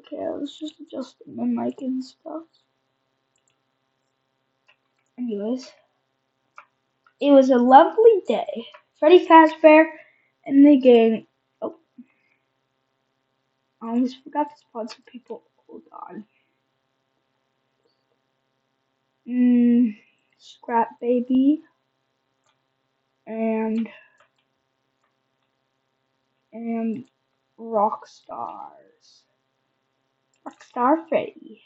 Okay, I was just adjusting my mic and stuff. Anyways, it was a lovely day. Freddy Fazbear and the game. Oh, I almost forgot to sponsor people. Hold on. Scrap Baby and Rockstars. Rockstar Freddy.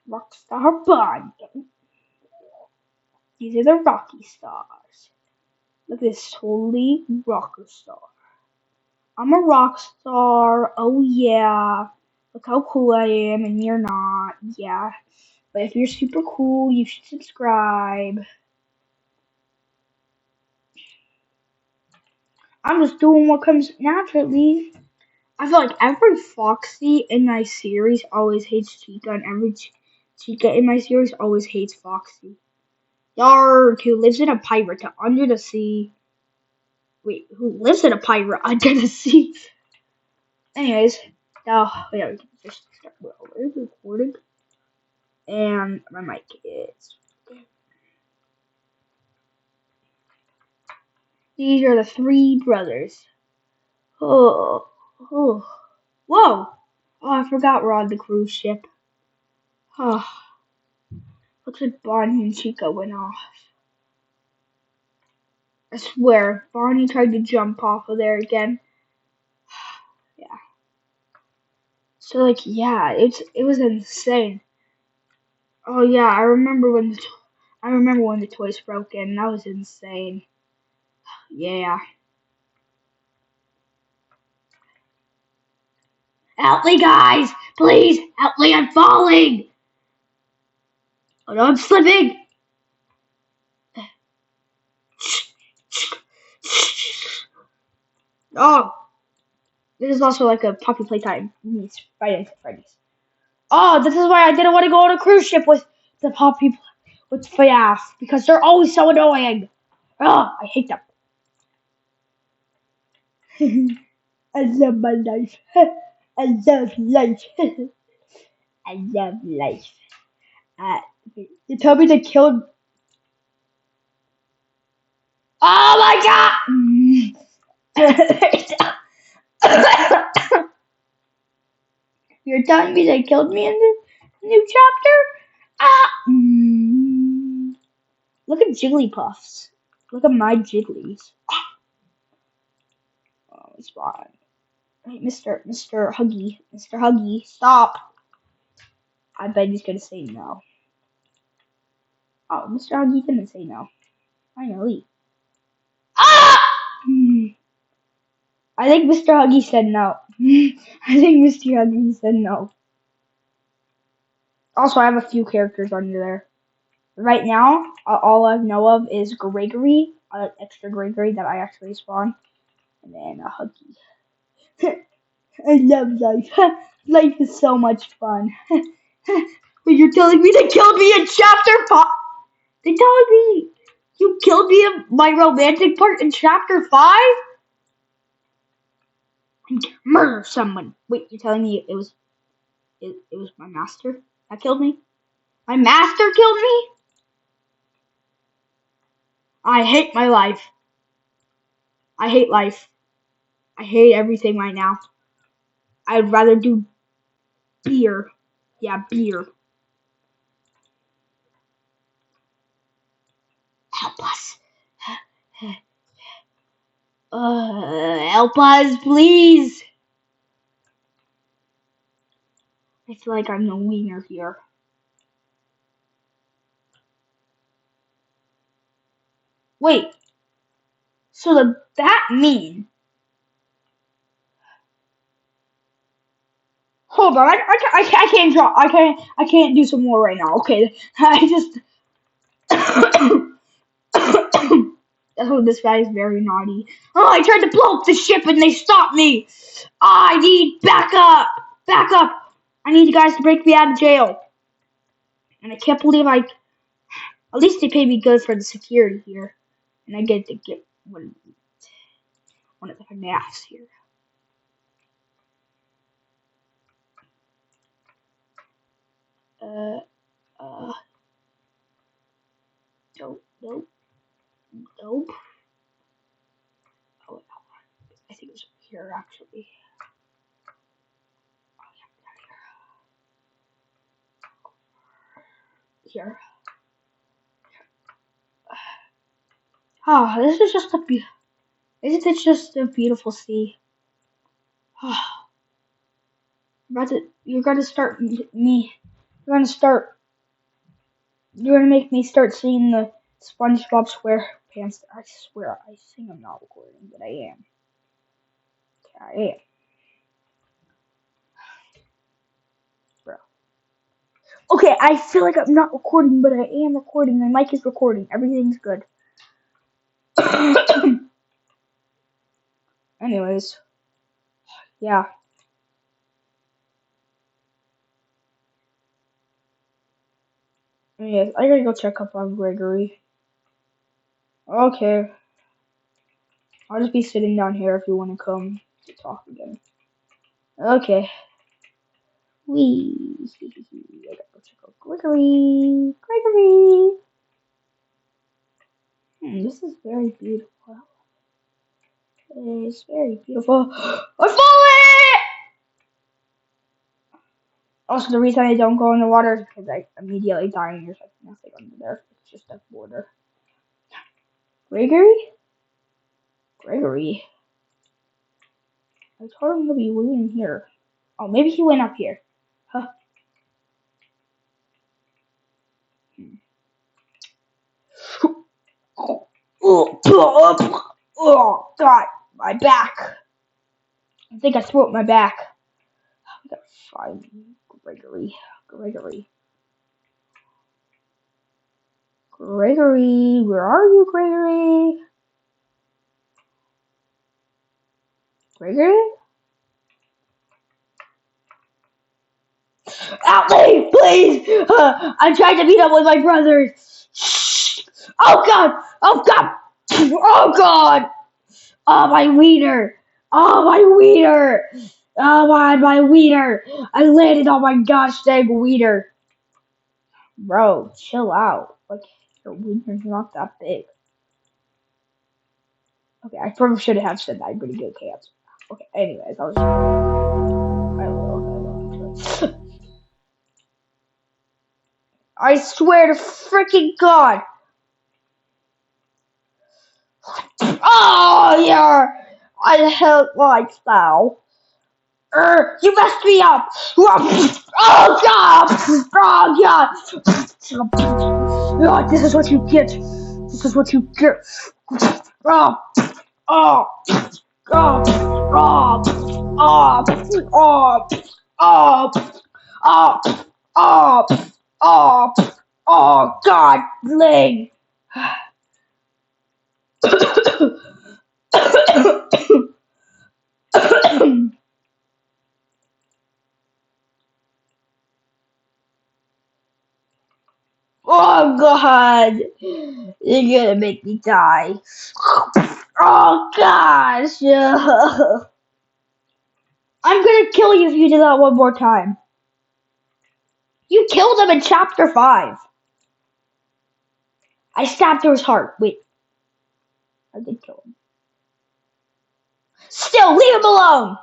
Rockstar Bond. These are the Rocky Stars. Look at this holy rocker star. I'm a rock star. Oh yeah. Look how cool I am and you're not. Yeah. But if you're super cool, you should subscribe. I'm just doing what comes naturally. I feel like every Foxy in my series always hates Chica, and every Chica in my series always hates Foxy. Yarg, who lives in a pirate under the sea. Wait, who lives in a pirate under the sea? Anyways, now yeah, we can just start recording. And my mic is. These are the three brothers. Oh, oh, whoa! Oh, I forgot we're on the cruise ship. Oh, looks like Bonnie and Chica went off. I swear, Bonnie tried to jump off of there again. Yeah. So like, yeah, it was insane. Oh yeah, I remember when the toys broke in. That was insane. Yeah. Help me, guys! Please help me! I'm falling. Oh no, I'm slipping. Oh, this is also like a puppy playtime meets Friday at Freddy's. Oh, this is why I didn't want to go on a cruise ship with the puppy with FAF because they're always so annoying. Oh, I hate them. I love my life. I love life. I love life. You told me to kill. Oh my god! You're telling me they killed me in the new chapter? Ah! Look at Jigglypuffs. Look at my Jigglies. Oh, it's fine. Hey, Mr. Huggy, stop. I bet he's gonna say no. Oh, Mr. Huggy didn't say no. Finally. Ah! I think Mr. Huggy said no. I think Mr. Huggy said no. Also, I have a few characters under there. Right now, all I know of is Gregory, extra Gregory that I actually spawned, and then a Huggy. I love life. Life is so much fun. But you're telling me they killed me in chapter 5? They're telling me you killed me in my romantic part in chapter 5? Murder someone. Wait, you're telling me it was my master that killed me? My master killed me? I hate my life. I hate life. I hate everything right now. I'd rather do beer. Yeah, beer. Help us. Help us, please. I feel like I'm the wiener here. Wait. So does that mean? Hold on. I can't draw. I can't do some more right now. Okay. I just. Oh, this guy is very naughty. Oh, I tried to blow up the ship and they stopped me. I need backup. Backup. I need you guys to break me out of jail. And I can't believe at least they pay me good for the security here. And I get to get one of the FNAFs here. Nope. Oh, I think it was here actually. Here. Ah, this is just isn't it just a beautiful sea? Ah, you're gonna start me. You're gonna start. You're gonna make me start seeing the SpongeBob SquarePants. I swear, I think I'm not recording, but I am. I am, bro. Okay, I feel like I'm not recording, but I am recording. My mic is recording. Everything's good. Anyways, yeah. Anyways, I gotta go check up on Gregory. Okay, I'll just be sitting down here if you want to come to talk again. Okay. Wee. I gotta go check out Gregory. Gregory. This is very beautiful. It's very beautiful. I fall it! Also, the reason I don't go in the water is because I immediately die and there's like nothing under there. It's just a border. Gregory? Gregory. I told him to be waiting here. Oh, maybe he went up here. Huh? Oh, God. My back. I think I threw up my back. I gotta find Gregory. Gregory. Gregory. Where are you, Gregory? Gregory? Help me, please! I'm trying to meet up with my brothers. Oh God! Oh God! Oh God! Oh my wiener! Oh my wiener! Oh my wiener! I landed on my gosh dang wiener. Bro, chill out. Like your wiener's not that big. Okay, I probably should have said that. I'm pretty good cats. Okay, anyways, I was. I swear to freaking God! Oh yeah! I hate lifestyle. You messed me up! Oh God! Oh God! Oh, this is what you get. This is what you get. Oh, oh, oh, oh, oh, oh, oh, oh, oh, oh, oh, God, leg. Oh God, you're gonna make me die. Oh gosh, I'm gonna kill you if you do that one more time. You killed him in chapter 5. I stabbed through his heart. Wait, I did kill him. Still, leave him alone.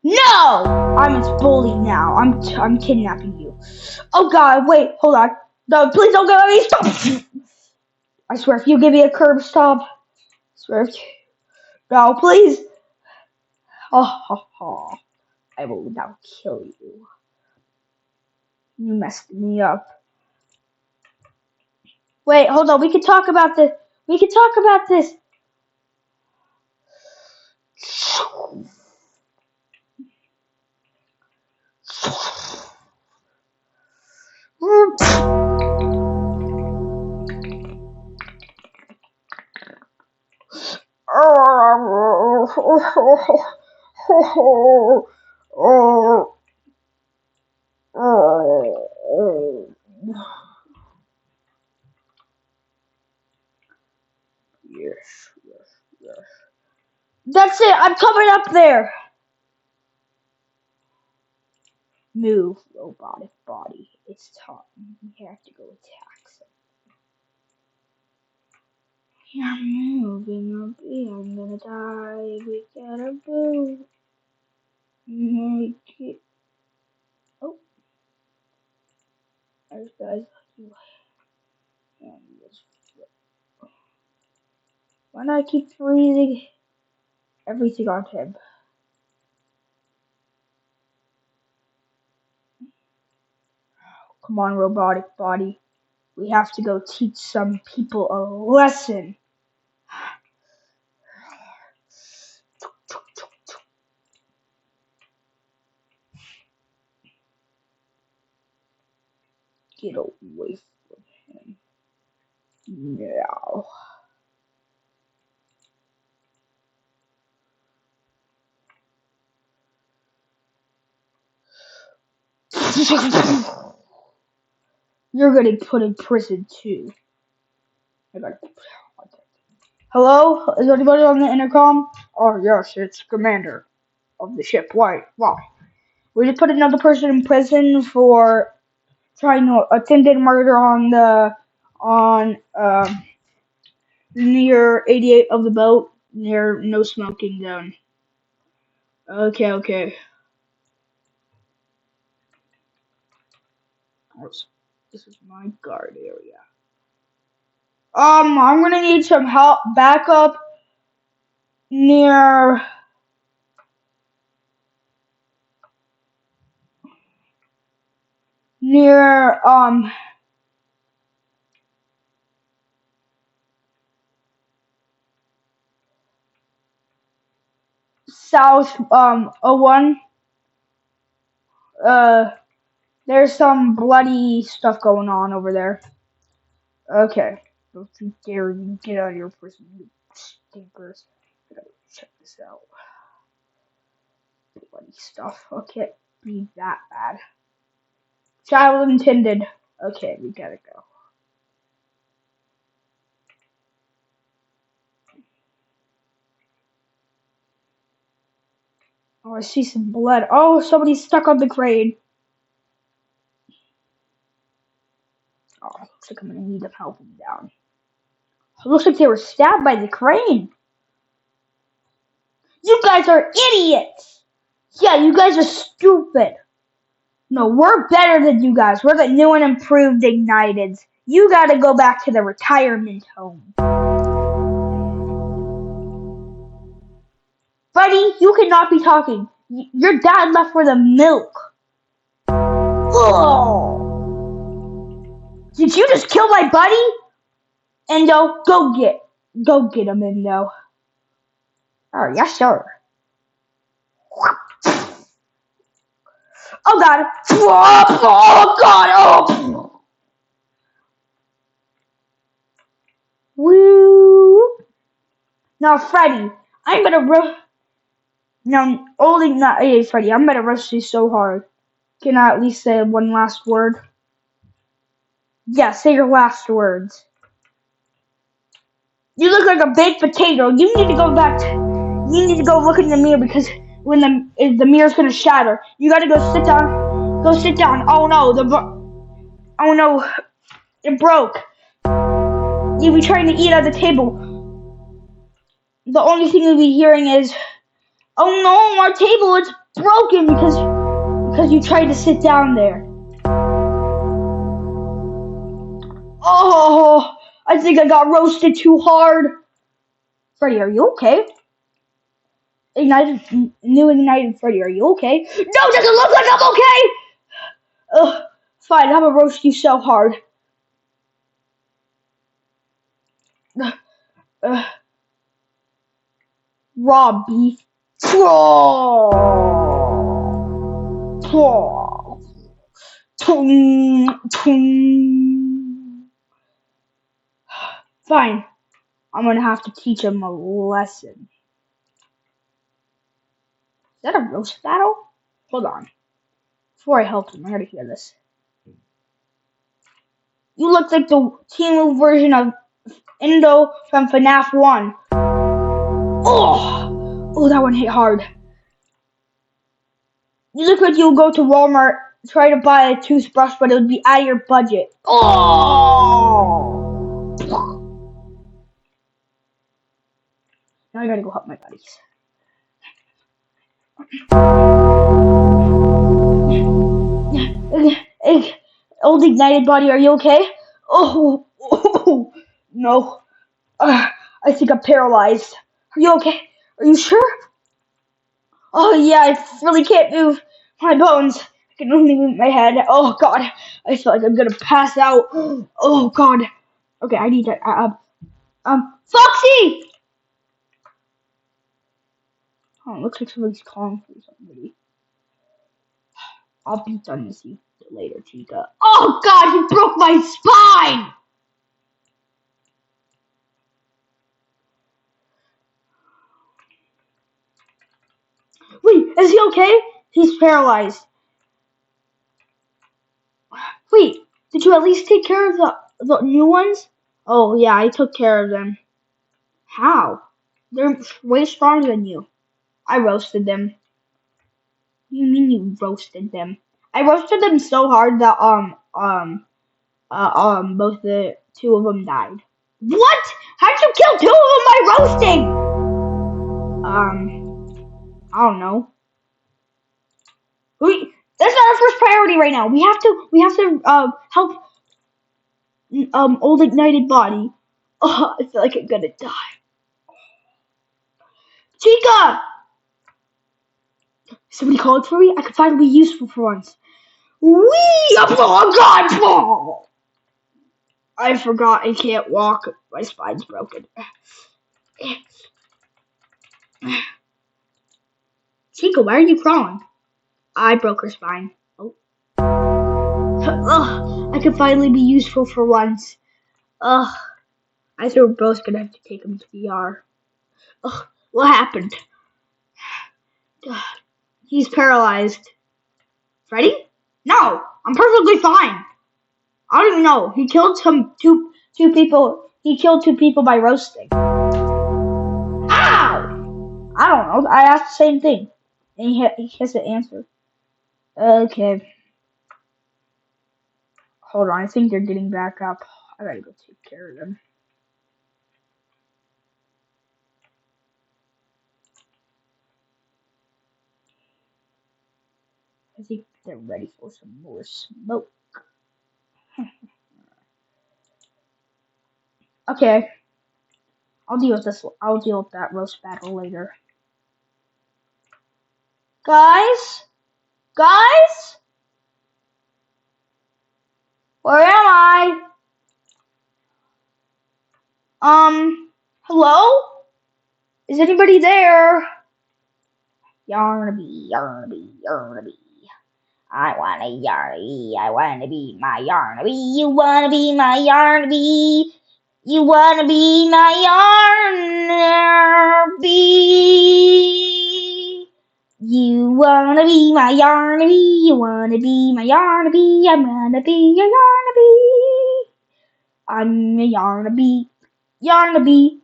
No, I'm its bully now. I'm kidnapping you. Oh God, wait, hold on. No, please don't let me stop. I swear, if you give me a curb stop, I swear. No, please. Oh, I will now kill you. You messed me up. Wait, hold on. We can talk about this. We can talk about this. Yes, yes, yes. That's it. I'm coming up there. Move, robotic body. It's time. We have to go attack some. I'm moving up, I'm gonna die. We gotta move. Make it. Oh, there's guys. Why do I keep freezing everything on him? Come on, robotic body. We have to go teach some people a lesson. Get away from him. Now. You're getting put in prison too. Hello? Is anybody on the intercom? Oh yes, it's Commander of the ship. Why? Why? We just put another person in prison for trying to attempted murder on near 88 of the boat near no smoking zone. Okay, okay. This is my guard area. I'm gonna need some help backup near near south '01. Uh there's some bloody stuff going on over there. Okay. Don't you dare get out of your prison, you stinkers. Gotta check this out. Bloody stuff. Okay, be that bad. Child intended. Okay, we gotta go. Oh, I see some blood. Oh, somebody's stuck on the crane. Oh, looks like I'm gonna need to help him down. It looks like they were stabbed by the crane. You guys are idiots! Yeah, you guys are stupid. No, we're better than you guys. We're the new and improved Igniteds. You gotta go back to the retirement home. Freddy, you cannot be talking. Your dad left for the milk. Oh! Did you just kill my buddy? Endo, go get him, Endo. Oh, yes, sir. Oh, God. Oh, God. Oh. Woo. Now, Freddy, I'm gonna roast. Now, only not. Hey, Freddy, I'm gonna roast you so hard. Can I at least say one last word? Yeah, say your last words. You look like a baked potato. You need to go back. You need to go look in the mirror because when the mirror's gonna shatter, you gotta go sit down. Go sit down. Oh no, oh no, it broke. You'll be trying to eat at the table. The only thing you'll be hearing is, "Oh no, our table is broken because you tried to sit down there." Oh, I think I got roasted too hard. Freddy, are you okay? New Ignited Freddy, are you okay? No, doesn't look like I'm okay! Ugh, fine, I'm gonna roast you so hard. Raw beef. Fine, I'm gonna have to teach him a lesson. Is that a roast battle? Hold on. Before I help him, I gotta hear this. You look like the teen version of Endo from FNAF 1. Oh, that one hit hard. You look like you'll go to Walmart, try to buy a toothbrush, but it would be out of your budget. Oh! Now I gotta go help my buddies. Hey, old ignited body, are you okay? Oh, no. I think I'm paralyzed. Are you okay? Are you sure? Oh yeah, I really can't move my bones. I can only move my head. Oh god, I feel like I'm gonna pass out. Oh god. Okay, I need to. Foxy! Oh, it looks like somebody's calling for somebody. I'll be done with you later, Chica. Oh god, he broke my spine! Wait, is he okay? He's paralyzed. Wait, did you at least take care of the new ones? Oh yeah, I took care of them. How? They're way stronger than you. I roasted them. What do you mean you roasted them? I roasted them so hard that both the two of them died. What? How'd you kill two of them by roasting? I don't know. That's not our first priority right now. We have to help old ignited body. Oh, I feel like I'm gonna die. Chica! Somebody called for me? I could finally be useful for once. Wee! Oh god! I forgot I can't walk. My spine's broken. Chica, why are you crawling? I broke her spine. Oh. Ugh, I could finally be useful for once. Ugh. I think we're both gonna have to take him to the ER. Ugh, what happened? He's paralyzed. Freddy? No, I'm perfectly fine. I don't even know. He killed two people. He killed two people by roasting. Ow! I don't know. I asked the same thing, and he has to answer. Okay. Hold on. I think they're getting back up. I gotta go take care of them. I think they're ready for some more smoke. Okay. I'll deal with this. I'll deal with that roast battle later. Guys? Guys? Where am I? Hello? Is anybody there? Yarnaby, Yarnaby, Yarnaby. I wanna Yarnaby, I wanna be my Yarnaby. You wanna be my Yarnaby? You wanna be my Yarnaby? You wanna be my Yarnaby? You wanna be my Yarnaby? I'm gonna be your Yarnaby. I'm a Yarnaby, Yarnaby,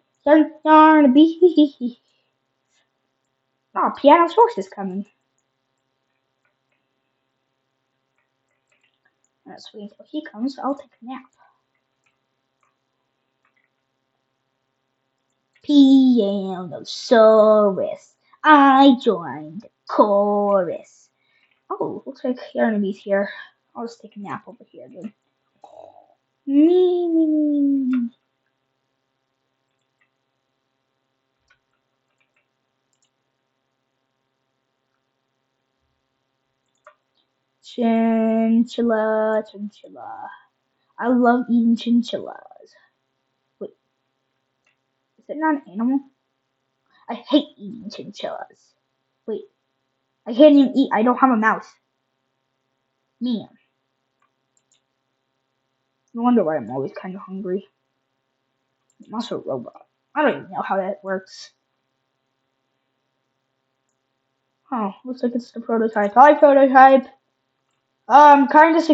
Yarnaby. Oh, piano source is coming. Let's wait until he comes. I'll take a nap. Pianosaurus, I joined the chorus. Oh, looks like Yarnaby's here. I'll just take a nap over here then. Me. Chinchilla, chinchilla. I love eating chinchillas. Wait, is it not an animal? I hate eating chinchillas. Wait, I can't even eat. I don't have a mouth. Man. No wonder why I'm always kind of hungry. I'm also a robot. I don't even know how that works. Oh, looks like it's the prototype. Hi, prototype. I kind of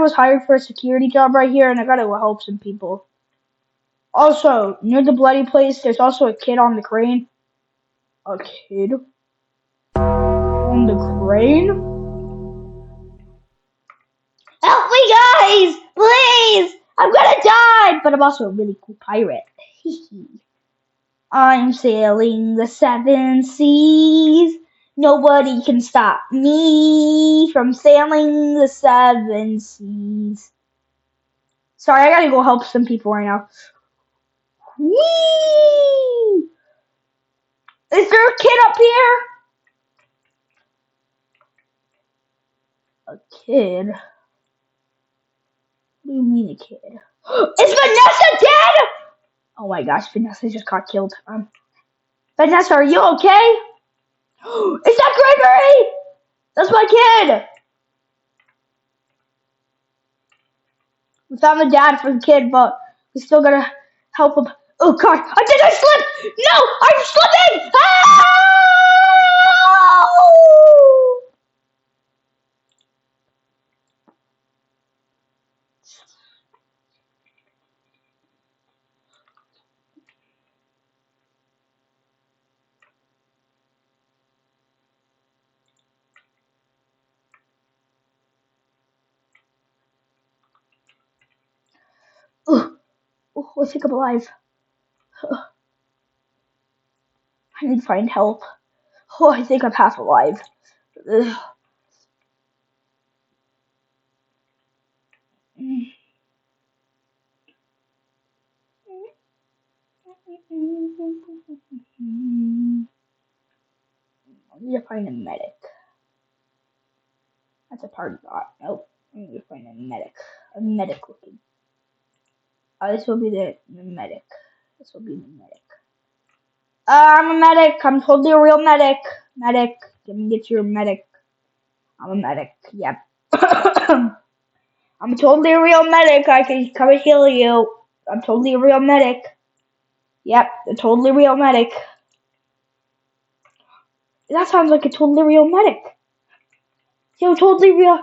was hired for a security job right here, and I gotta help some people. Also, near the bloody place, there's also a kid on the crane. A kid on the crane? Help me, guys! Please! I'm gonna die! But I'm also a really cool pirate. I'm sailing the seven seas. Nobody can stop me from sailing the seven seas. Sorry, I gotta go help some people right now. Whee! Is there a kid up here? A kid? What do you mean a kid? Is Vanessa dead? Oh my gosh, Vanessa just got killed. Vanessa, are you okay? Is that Gregory? That's my kid. We found the dad for the kid, but we still gotta help him. Oh god, I think I slipped! No, I'm slipping! Oh, I think I'm alive. I need to find help. Oh, I think I'm half alive. Ugh. I need to find a medic. That's a party bot. Nope. I need to find a medic. A medic looking. This will be the medic. This will be the medic. I'm a medic. I'm totally a real medic. Medic. Let me get you a medic. I'm a medic. Yep. I'm totally a real medic. I can come and heal you. I'm totally a real medic. Yep. A totally real medic. That sounds like a totally real medic. Yo, totally real.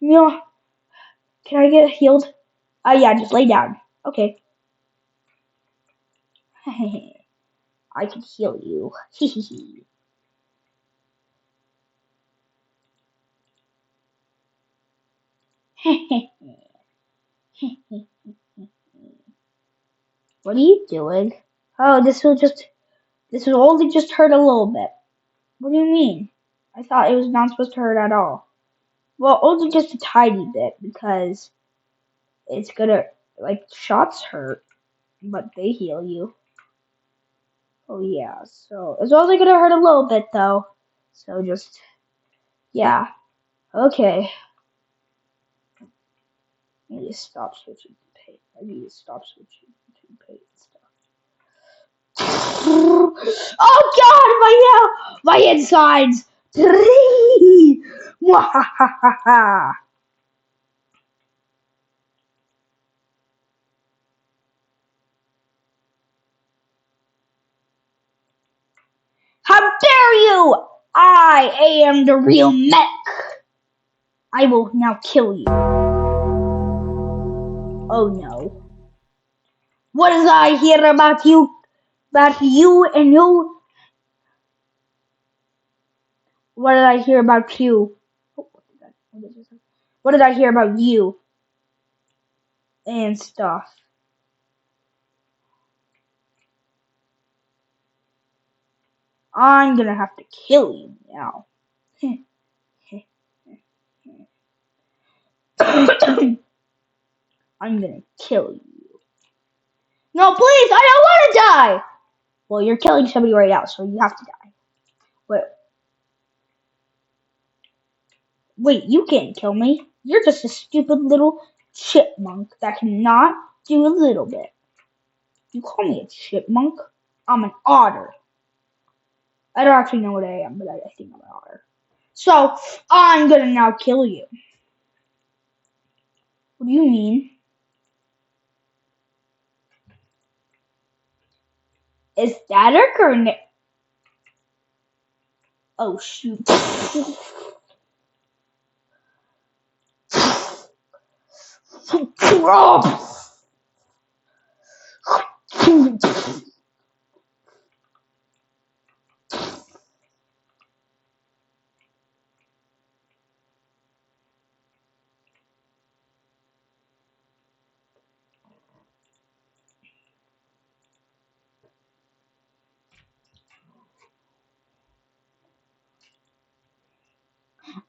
Real. Can I get healed? Yeah, just lay down. Okay. I can heal you. What are you doing? Oh, this will only just hurt a little bit. What do you mean? I thought it was not supposed to hurt at all. Well, only just a tiny bit because it's gonna, like, shots hurt, but they heal you. Oh yeah, so it's only gonna hurt a little bit though. So just, yeah. Okay. I need to stop switching to paint. I need to stop switching between paint and stuff. Oh god, my insides! Mwahahaha. How dare you! I am the real mech! I will now kill you. Oh no. What did I hear about you? About you and you? What did I hear about you? Oh, what did I hear about you? And stuff. I'm gonna have to kill you now. I'm gonna kill you. No, please, I don't want to die! Well, you're killing somebody right now, so you have to die. Wait, you can't kill me. You're just a stupid little chipmunk that cannot do a little bit. You call me a chipmunk? I'm an otter. I don't actually know what I am, but I think I'm an otter. So, I'm gonna now kill you. What do you mean? Is that a grenade? Oh, shoot.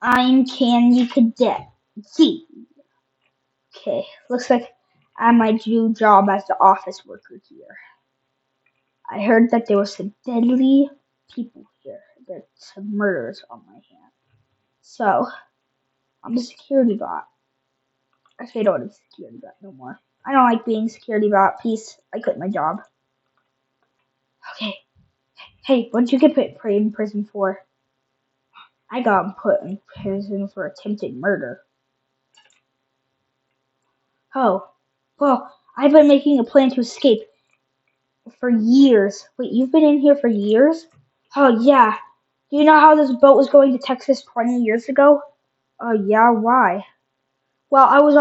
I'm Candy Cadet. See. Okay, looks like I might do a job as the office worker here. I heard that there were some deadly people here. There's some murders on my hands. So, I'm a security bot. Actually, I don't want to be a security bot no more. I don't like being security bot. Peace. I quit my job. Okay. Hey, what did you get put in prison for? I got put in prison for attempted murder. Oh. Well, I've been making a plan to escape for years. Wait, you've been in here for years? Oh, yeah. Do you know how this boat was going to Texas 20 years ago? Oh, yeah, why? Well, I was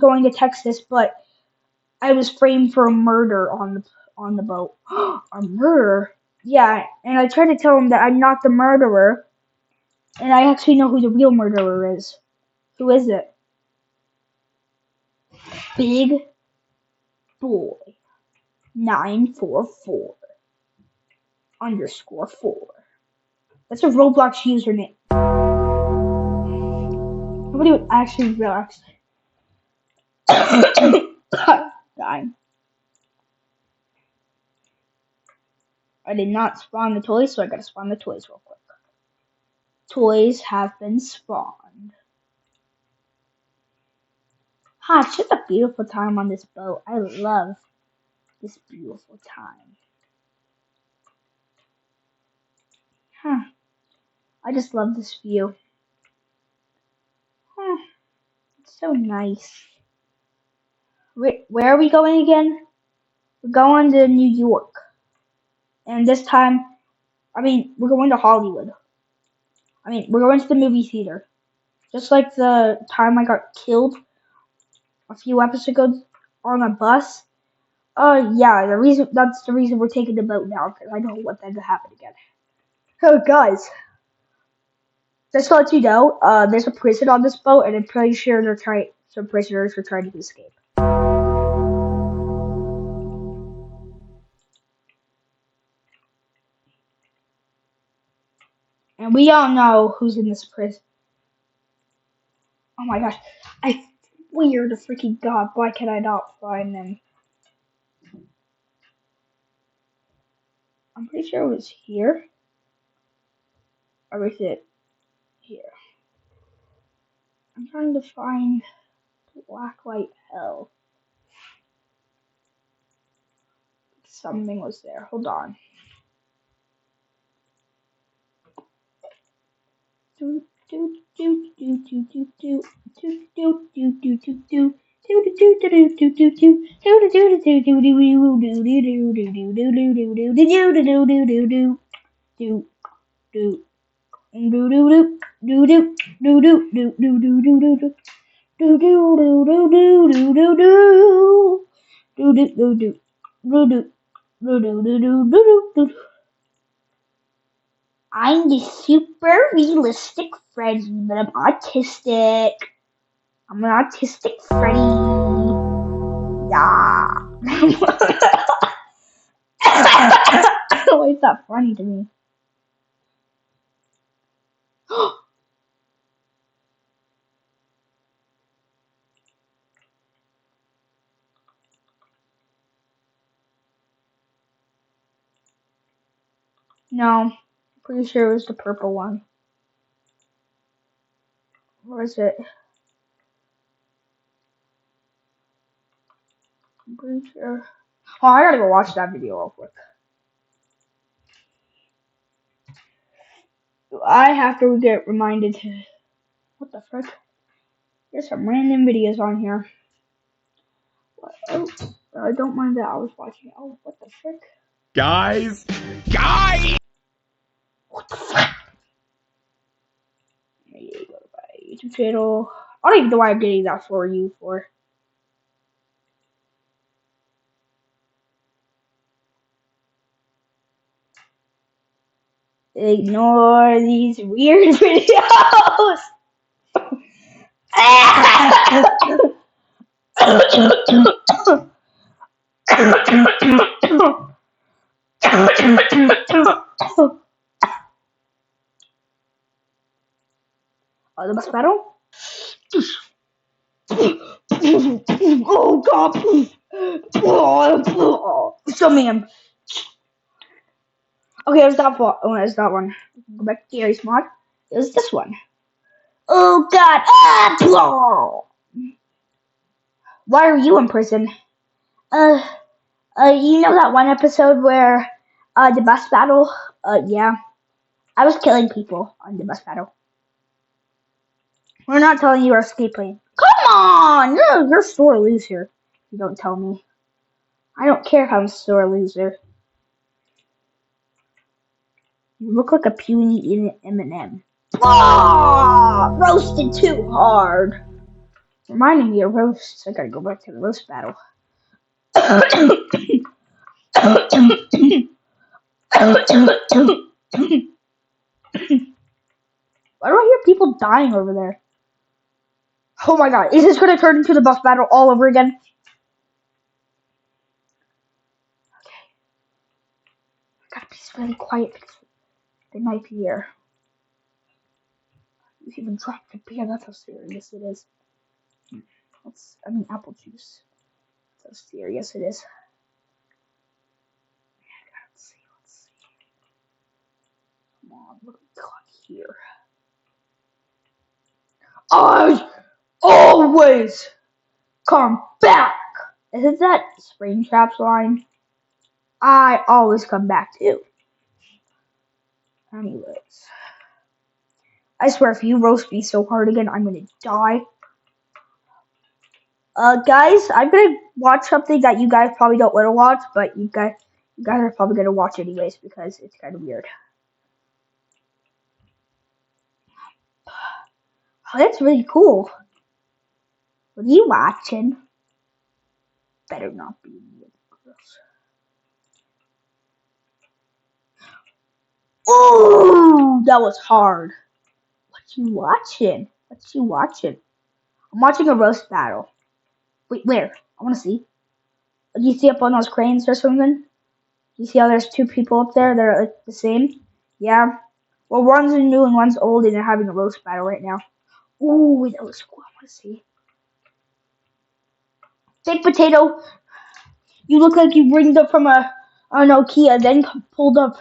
going to Texas, but I was framed for a murder on the boat. A murder? Yeah, and I tried to tell him that I'm not the murderer, and I actually know who the real murderer is. Who is it? Big Boy 944 underscore 4. That's a Roblox username. Nobody would actually relax. Dying. I did not spawn the toys, so I gotta spawn the toys real quick. Toys have been spawned. It's just a beautiful time on this boat. I love this beautiful time. I just love this view. It's so nice. Where are we going again? We're going to New York. And this time, we're going to Hollywood. We're going to the movie theater. Just like the time I got killed a few episodes ago on a bus. Yeah, that's the reason we're taking the boat now, because I don't want that to happen again. Oh, guys. Just to let you know, there's a prison on this boat, and I'm pretty sure some prisoners are trying to escape. And we all know who's in this prison. Oh my gosh. I swear to freaking God, why can I not find them? I'm pretty sure it was here. Or is it here? I'm trying to find Blacklight Hell. Something was there. Hold on. I'm the super realistic Freddy, but I'm autistic. I'm an autistic Freddy. Yeah. Why is that funny to me? No, pretty sure it was the purple one. Where is it? I'm pretty sure. Oh, I gotta go watch that video real quick. I have to get reminded to. What the frick? There's some random videos on here. What? Oh, I don't mind that I was watching it. Oh, what the frick? Guys! What the frick? There you go to my YouTube channel. I don't even know why I'm getting that for you for. Ignore these weird videos. The bus battle? Oh god! So man. Okay, it was that one. Oh, it was that one. Go back to Gary's mod. It was this one. Oh god! Ah! Why are you in prison? Uh, you know that one episode where, the bus battle? Yeah. I was killing people on the bus battle. We're not telling you our escape plan. Come on! You're a sore loser. You don't tell me. I don't care if I'm a sore loser. You look like a puny M&M. Ah! Roasted too hard. Reminding me of roasts. I gotta go back to the roast battle. Why do I hear people dying over there? Oh my god, is this gonna turn into the bus battle all over again? Okay. Gotta be really quiet because they might be here. You even dropped the beer, that's how serious it is. Apple juice. That's how serious it is. Let's see. Come on, what do we got here? I always come back! Isn't that Springtrap's line? I always come back too. Anyways. I swear, if you roast me so hard again, I'm gonna die. Guys, I'm gonna watch something that you guys probably don't want to watch, but you guys are probably gonna watch anyways because it's kind of weird. Oh, that's really cool. What are you watching? Better not be me. Ooh, that was hard. What you watching? I'm watching a roast battle. Wait, where? I want to see. Do you see up on those cranes or something? You see how there's two people up there that are like the same? Yeah. Well, one's new and one's old, and they're having a roast battle right now. Ooh, that looks cool. I want to see. Baked potato. You look like you ringed up from an Nokia, then pulled up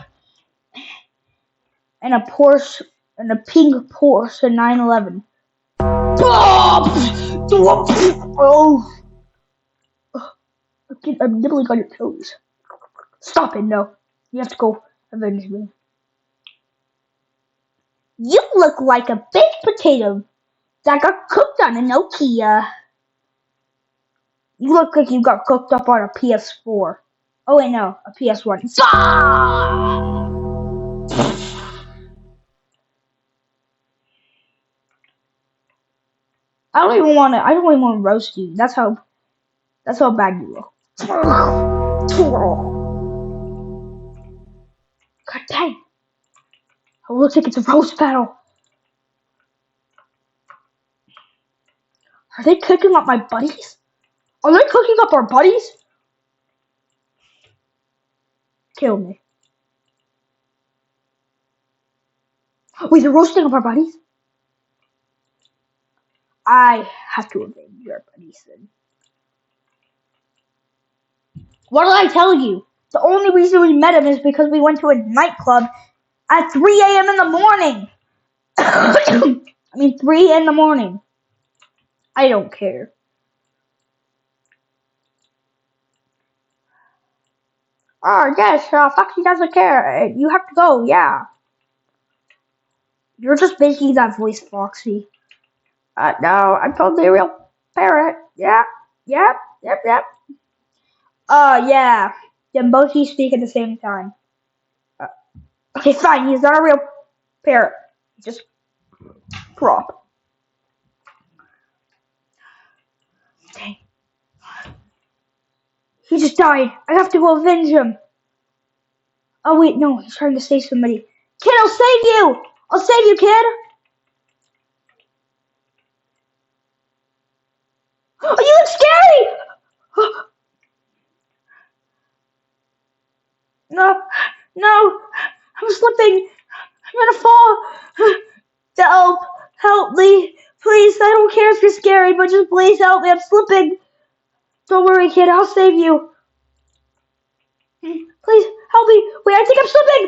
in a Porsche, in a pink Porsche 911. Oh, I'm nibbling on your toes. Stop it, no. You have to go avenge me. You look like a baked potato that got cooked on a Nokia. You look like you got cooked up on a PS4. Oh wait, no, a PS1. I don't even want to roast you. That's how bad you look. God dang. It looks like it's a roast battle. Are they cooking up my buddies? Are they cooking up our buddies? Kill me. Wait, they're roasting up our buddies? I have to avenge your buddies then. What did I tell you? The only reason we met him is because we went to a nightclub at 3 a.m. in the morning. 3 in the morning. I don't care. Oh, yes, Foxy doesn't care. You have to go, yeah. You're just making that voice, Foxy. No, I'm totally a real parrot. Yeah, yep. Yeah. Then both you speak at the same time. Okay, fine, he's not a real parrot. Just drop. Dang. He just died. I have to go avenge him. Oh, wait, no, he's trying to save somebody. Kid, I'll save you! I'll save you, kid! Oh, you look scary! No, I'm slipping. I'm gonna fall. Help! Help me. Please, I don't care if you're scary, but just please help me. I'm slipping. Don't worry, kid. I'll save you. Please, help me. Wait, I think I'm slipping.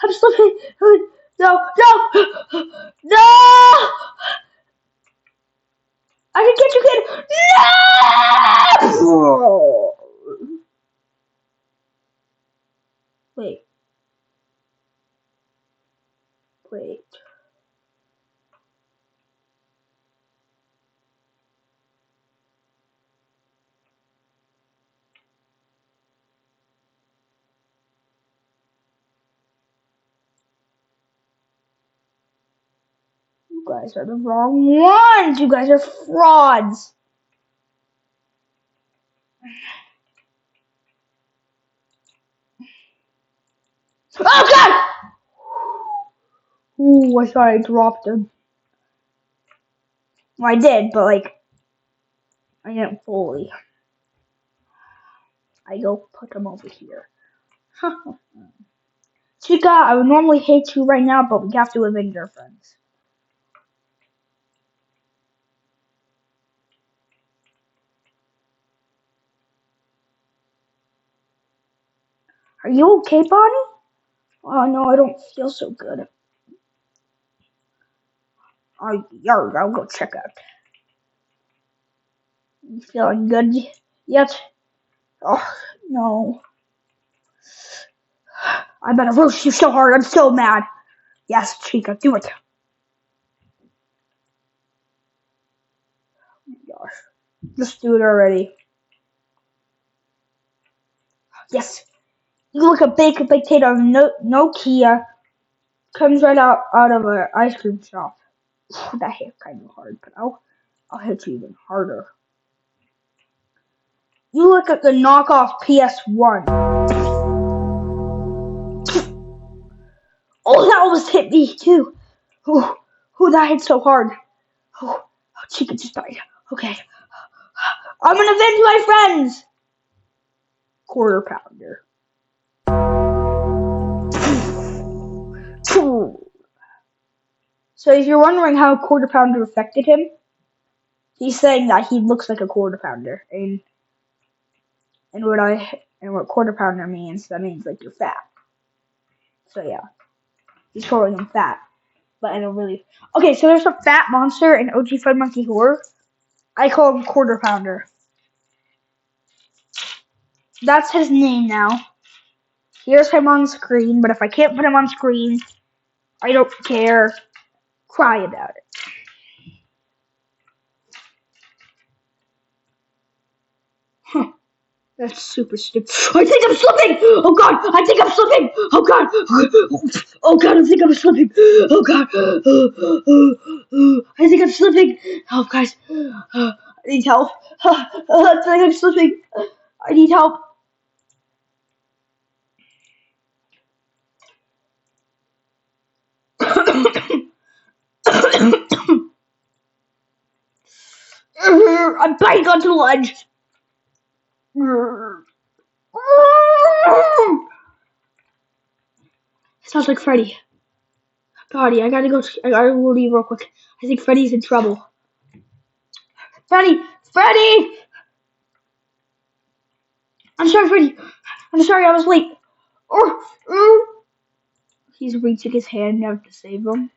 I'm slipping. No, no. No! I can get you, kid. No! Wait, wait. You guys are the wrong ones. You guys are frauds. Oh, God! Ooh, I thought I dropped him. Well, I did, but, like, I didn't fully. I go put him over here. Chica, I would normally hate you right now, but we have to avenge our friends. Are you okay, Bonnie? Oh, no, I don't feel so good. I'll go check out. You feeling good yet? Oh, no. I better roast you so hard, I'm so mad. Yes, Chica, do it. Oh my gosh. Just do it already. Yes. You look a baked potato, no Kia. Comes right out of an ice cream shop. That hit kind of hard, but I'll hit you even harder. You look at the knockoff PS1. Oh, that almost hit me too. Oh, that hit so hard. Oh, Chica just died. Okay. I'm gonna avenge my friends! Quarter pounder. So if you're wondering how quarter pounder affected him, he's saying that he looks like a quarter pounder. And what quarter pounder means, that means like you're fat. So yeah. He's calling him fat. But I don't really. Okay, so there's a fat monster in OG Fun Monkey Horror. I call him Quarter Pounder. That's his name now. Here's him on screen, but if I can't put him on screen, I don't care. Cry about it. Huh. That's super stupid. I think I'm slipping! Oh god! I think I'm slipping! Oh god! Oh god, I think I'm slipping! Oh god! I think I'm slipping! Help, guys! I need help! I think I'm slipping! I need help! I'm biting onto the ledge! Sounds like Freddy. Buddy, I gotta go leave real quick. I think Freddy's in trouble. Freddy! Freddy! I'm sorry, Freddy. I'm sorry, I was late. He's reaching his hand out to save him.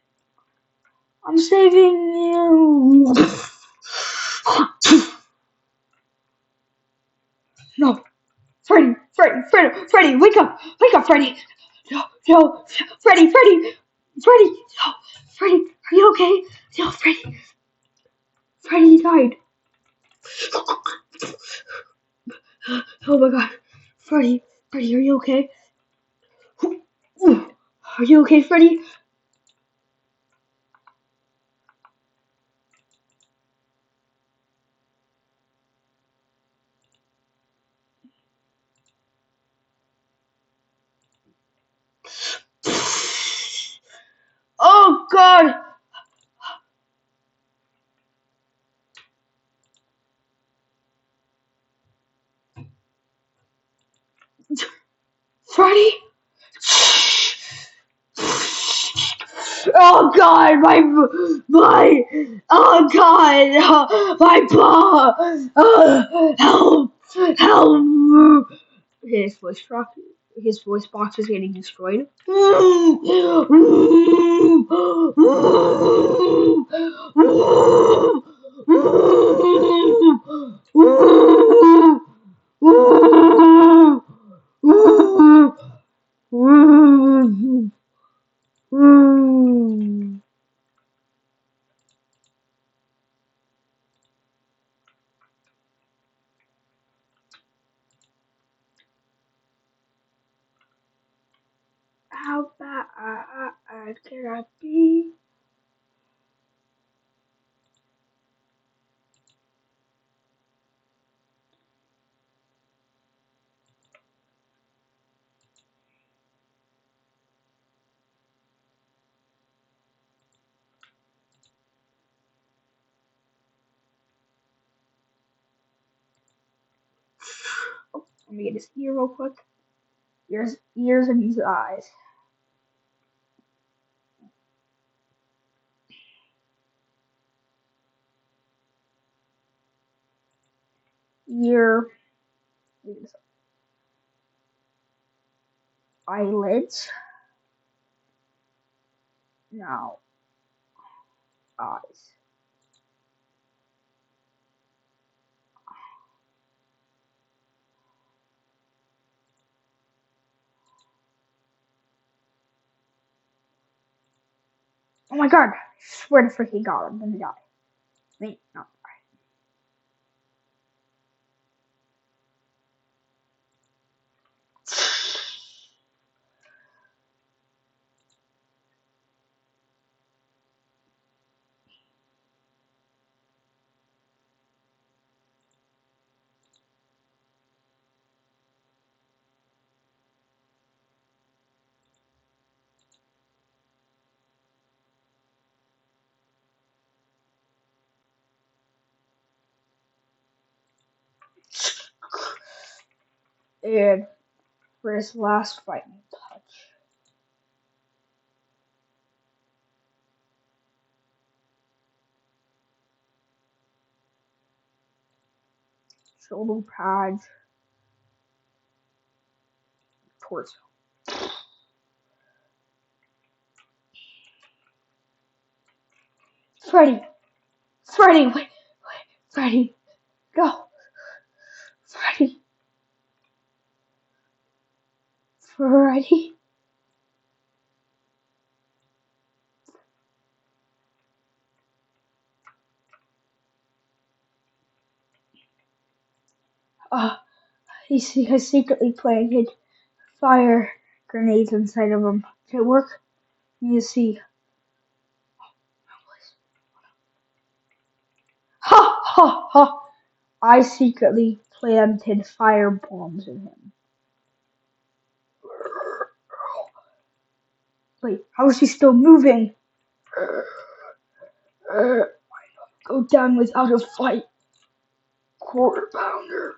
I'm saving you. No. Freddy, wake up, Freddy. No, Freddy, no, Freddy, are you okay? No, Freddy died. Oh my god, Freddy, are you okay? Are you okay, Freddy? Oh god! Freddy? Oh God, oh God, my paw. Help. His voice box is getting destroyed. How bad can I be? Oh, let me get his ear real quick. Ears and his eyes. Ear, eyelids. Now, eyes. Oh my God! I swear to freaking God, I'm gonna die. Wait, not die. And for his last fighting touch. Shoulder pads. Torso. Freddy! Wait, Freddy! Go! Freddy! Freddy! He's secretly planted fire grenades inside of him. Did it work? You see. Ha! Ha! Ha! I secretly planted fire bombs in him. Wait, how is he still moving? Go down without a fight. Quarter pounder.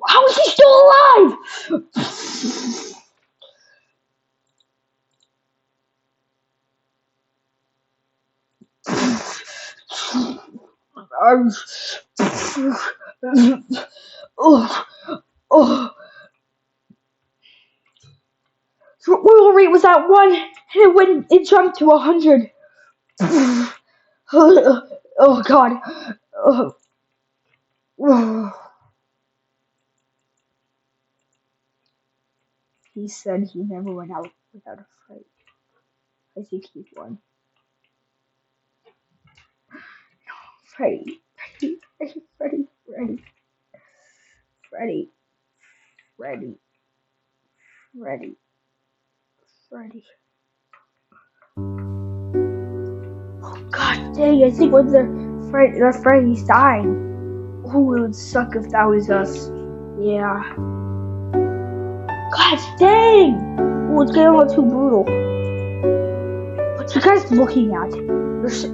How is he still alive? Roll rate was at 1, and it jumped to 100. Oh God. He said he never went out without a fight. I think he won. Freddy. Oh God dang, I think when the Freddy's dying. Oh, it would suck if that was us. Yeah. God dang! Oh, it's getting a little too brutal. What you guys looking at?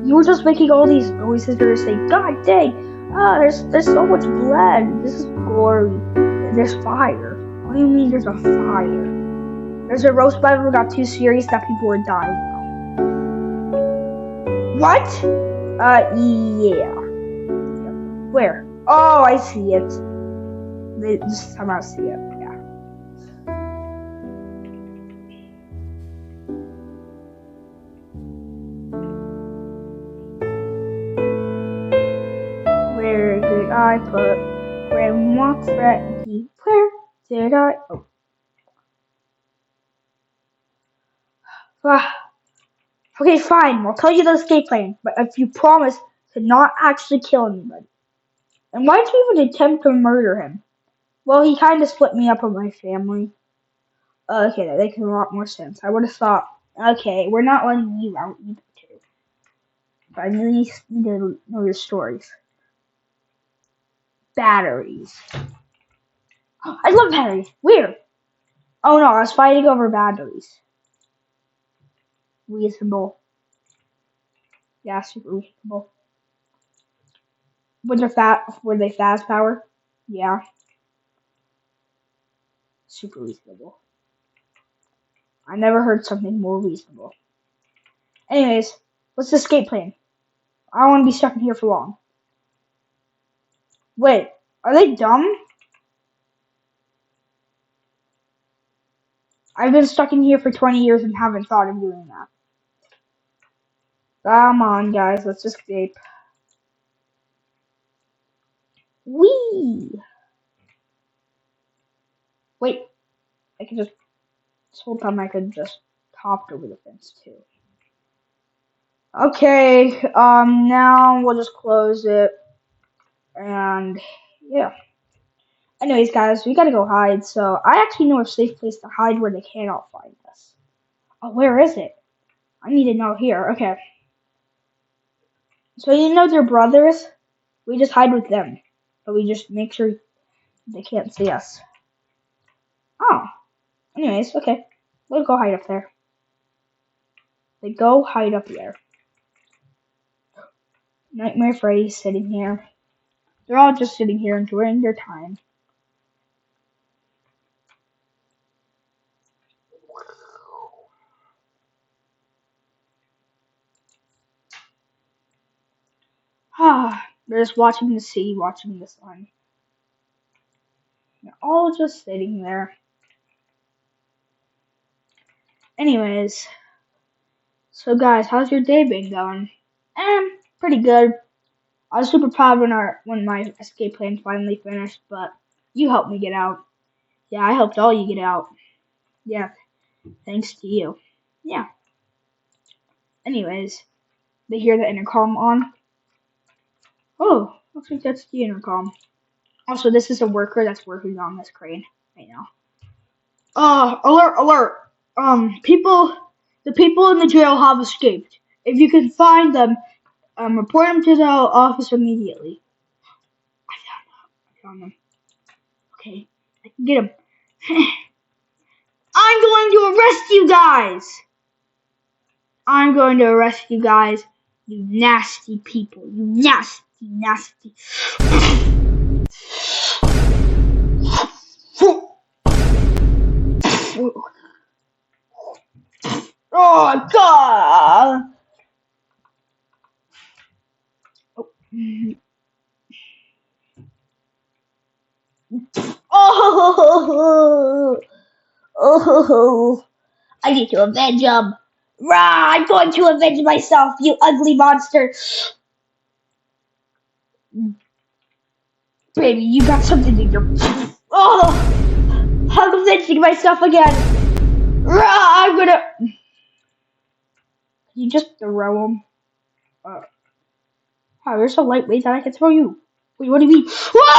You were just making all these noises that are saying, God dang! Ah, there's so much blood. This is gory. There's fire. What do you mean there's a fire? There's a roast battle that got too serious that people were dying now. What? Yeah. Where? Oh, I see it. They just somehow see it. Yeah. Where did I put Grandma Freddy? Where did I? Oh. Ah. Okay, fine. I'll tell you the escape plan, but if you promise to not actually kill anybody. And why did you even attempt to murder him? Well, he kind of split me up with my family. Okay, that makes a lot more sense. I would have thought, okay, we're not letting you out either, too. But I really need to know your stories. Batteries. Oh, I love batteries. Weird. Oh no, I was fighting over batteries. Reasonable. Yeah, super reasonable. Were they fast power? Yeah, super reasonable. I never heard something more reasonable. Anyways, what's the escape plan? I don't want to be stuck in here for long. Wait, are they dumb? I've been stuck in here for 20 years and haven't thought of doing that. Come on, guys, let's escape. Whee! Wait, I could just. This whole time I could just hopped over the fence too. Okay, now we'll just close it. And yeah. Anyways, guys, we gotta go hide. So I actually know a safe place to hide where they cannot find us. Oh, where is it? I need to know here. Okay. So you know they're brothers. We just hide with them, but we just make sure they can't see us. Oh. Anyways, okay. We'll go hide up there. They go hide up there. Nightmare Freddy's sitting here. They're all just sitting here enjoying their time. Ah, they're just watching the sea, watching the sun. They're all just sitting there. Anyways, so guys, how's your day been going? Pretty good. I was super proud when my escape plan finally finished, but you helped me get out. Yeah, I helped all you get out. Yeah, thanks to you. Yeah. Anyways, they hear the intercom on. Oh, looks like that's the intercom. Also, this is a worker that's working on this crane right now. Alert, alert. The people in the jail have escaped. If you can find them, report them to the office immediately. I found them. Okay, I can get them. I'm going to arrest you guys. I'm going to arrest you guys. You nasty people. You nasty, nasty. Oh God! Oh! Oh! I need to avenge him. Rah! I'm going to avenge myself, you ugly monster. Baby, you got something in your. Oh! I'm avenging myself again. Rah! I'm gonna. You just throw him. Oh, there's a lightweight that I can throw you. Wait, what do you mean? Whoa!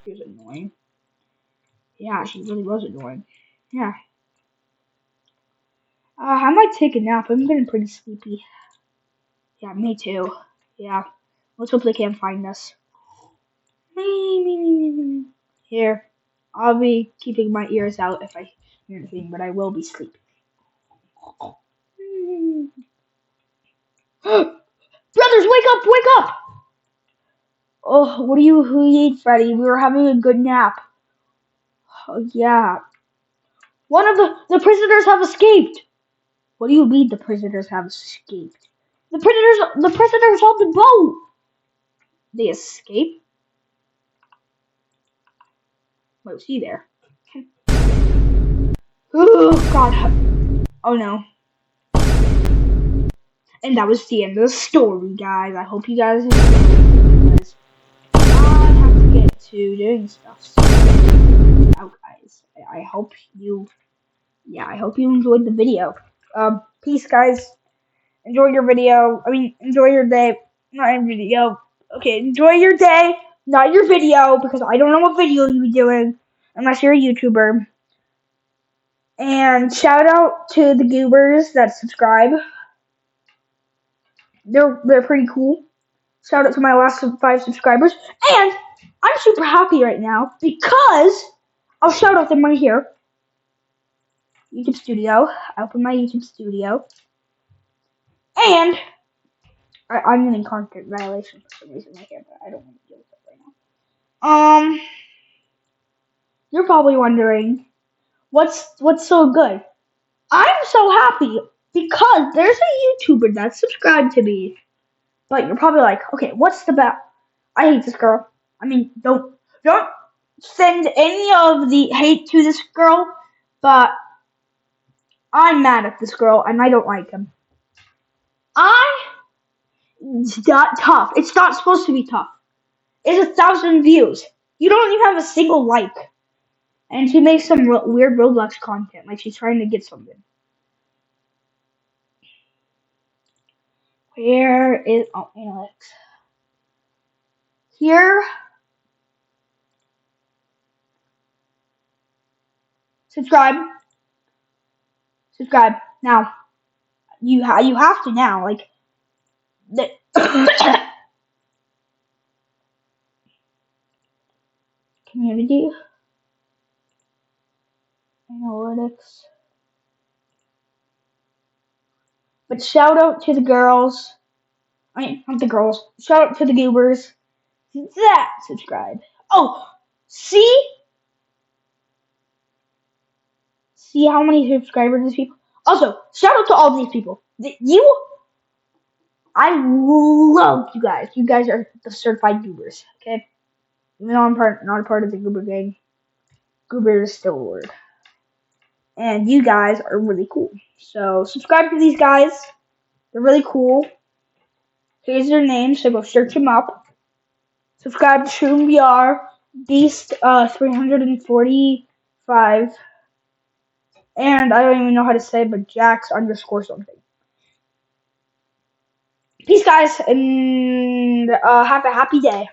She was annoying. Yeah, she really was annoying. Yeah. I might take a nap. I'm getting pretty sleepy. Yeah, me too. Yeah. Let's hope they can't find us. Here. I'll be keeping my ears out if I hear anything, but I will be sleeping. Brothers, wake up, wake up! Oh, who you eat, Freddy? We were having a good nap. Oh, yeah. One of the prisoners have escaped. What do you mean the prisoners have escaped? The prisoners on the boat. They escaped? Wait, was he there? Oh, God. Oh, no. And that was the end of the story, guys. I hope you guys enjoyed it. I have to get to doing stuff. So, out, guys. I hope you, I hope you enjoyed the video. Peace, guys. Enjoy your video. Enjoy your day. Not your video. Okay, enjoy your day, not your video, because I don't know what video you'll be doing unless you're a YouTuber. And shout out to the goobers that subscribe. They're pretty cool. Shout out to my last 5 subscribers. And I'm super happy right now because I'll shout out them right here. YouTube Studio. I opened my YouTube Studio. And I'm getting content violation for some reason right here, but I don't want to deal with it right now. You're probably wondering, what's so good? I'm so happy because there's a YouTuber that subscribed to me. But you're probably like, okay, what's the best? I hate this girl. Don't send any of the hate to this girl, but I'm mad at this girl and I don't like him. It's not tough. It's not supposed to be tough. It's 1,000 views. You don't even have a single like. And she makes some weird Roblox content, like she's trying to get something. Where is analytics? Here. Subscribe. Subscribe now. You have to now. Like the community analytics. But shout out to the girls. Not the girls. Shout out to the goobers that subscribe. Oh, see how many subscribers these people. Also, shout out to all these people. I love you guys. You guys are the certified goobers. Okay, even though I'm not a part of the goober gang, goober is still a word. And you guys are really cool. So subscribe to these guys. They're really cool. Here's their names, so go search them up. Subscribe to ShroomVR, Beast 345, and I don't even know how to say it, but Jax _ something. Peace, guys, and have a happy day.